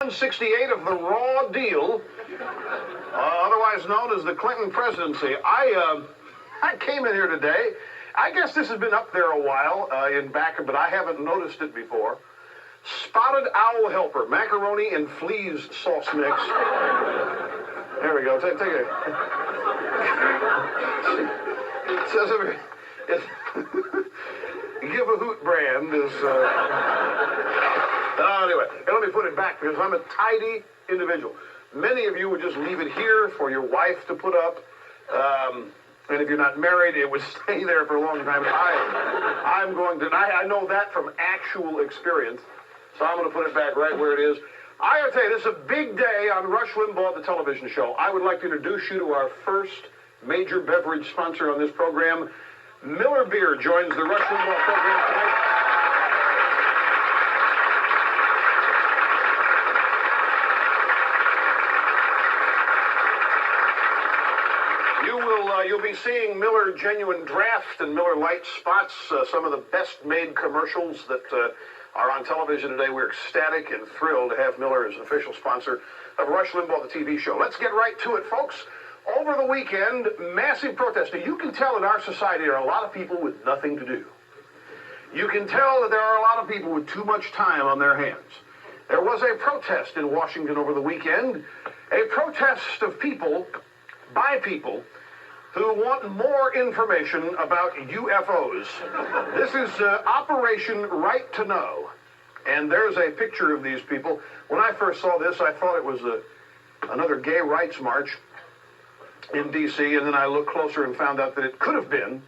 168 of the raw deal, otherwise known as the Clinton presidency. I came in here today. I guess this has been up there a while in back, but I haven't noticed it before. Spotted owl helper, macaroni and fleas sauce mix. There we go. Take it. It says over Give a Hoot brand is. Anyway, let me put it back because I'm a tidy individual. Many of you would just leave it here for your wife to put up. And if you're not married, it would stay there for a long time. I'm going to, I know that from actual experience, so I'm going to put it back right where it is. I got to tell you, this is a big day on Rush Limbaugh, the television show. I would like to introduce you to our first major beverage sponsor on this program. Miller Beer joins the Rush Limbaugh program tonight. You'll be seeing Miller Genuine Draft and Miller Light Spots, some of the best-made commercials that are on television today. We're ecstatic and thrilled to have Miller as an official sponsor of Rush Limbaugh, the TV show. Let's get right to it, folks. Over the weekend, massive protest. Now, you can tell in our society there are a lot of people with nothing to do. You can tell that there are a lot of people with too much time on their hands. There was a protest in Washington over the weekend, a protest of people, by people, who want more information about UFOs. This is Operation Right to Know. And there's a picture of these people. When I first saw this, I thought it was another gay rights march in D.C., and then I looked closer and found out that it could have been.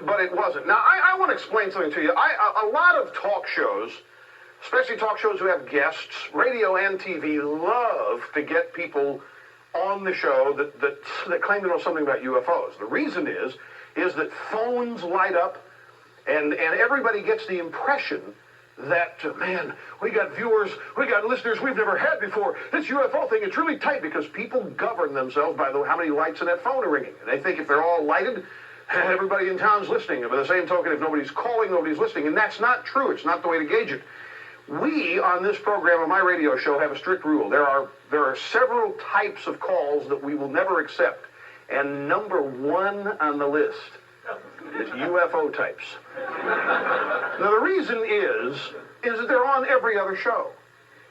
But it wasn't. Now, I want to explain something to you. A lot of talk shows, especially talk shows who have guests, radio and TV, love to get people on the show that claim to know something about UFOs. The reason is that phones light up and everybody gets the impression that, man, we got viewers, we got listeners we've never had before. This UFO thing, it's really tight because people govern themselves by how many lights in that phone are ringing. And they think if they're all lighted, everybody in town's listening. And by the same token, if nobody's calling, nobody's listening. And that's not true. It's not the way to gauge it. We, on this program, on my radio show, have a strict rule. There are several types of calls that we will never accept. And number one on the list is UFO types. Now, the reason is that they're on every other show.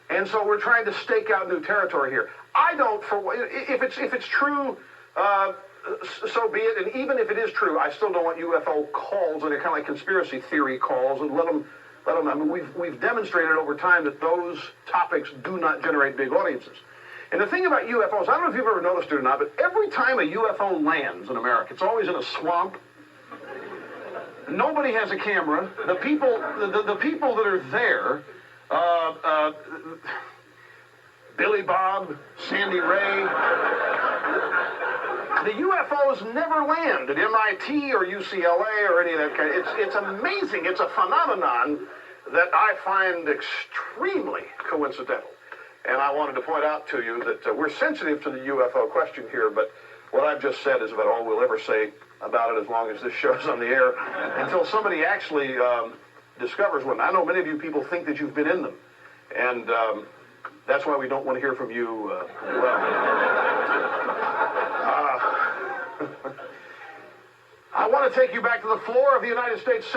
And so we're trying to stake out new territory here. I don't, if it's true, so be it. And even if it is true, I still don't want UFO calls, and they're kind of like conspiracy theory calls, and let them. I mean, we've demonstrated over time that those topics do not generate big audiences. And the thing about UFOs, I don't know if you've ever noticed it or not, but every time a UFO lands in America, it's always in a swamp. Nobody has a camera. The people that are there, Billy Bob, Sandy Ray, the UFOs never land at MIT or UCLA or any of that kind. It's amazing. It's a phenomenon that I find extremely coincidental. And I wanted to point out to you that we're sensitive to the UFO question here, but what I've just said is about all we'll ever say about it as long as this show's on the air, until somebody actually discovers one. I know many of you people think that you've been in them, and that's why we don't want to hear from you. I want to take you back to the floor of the United States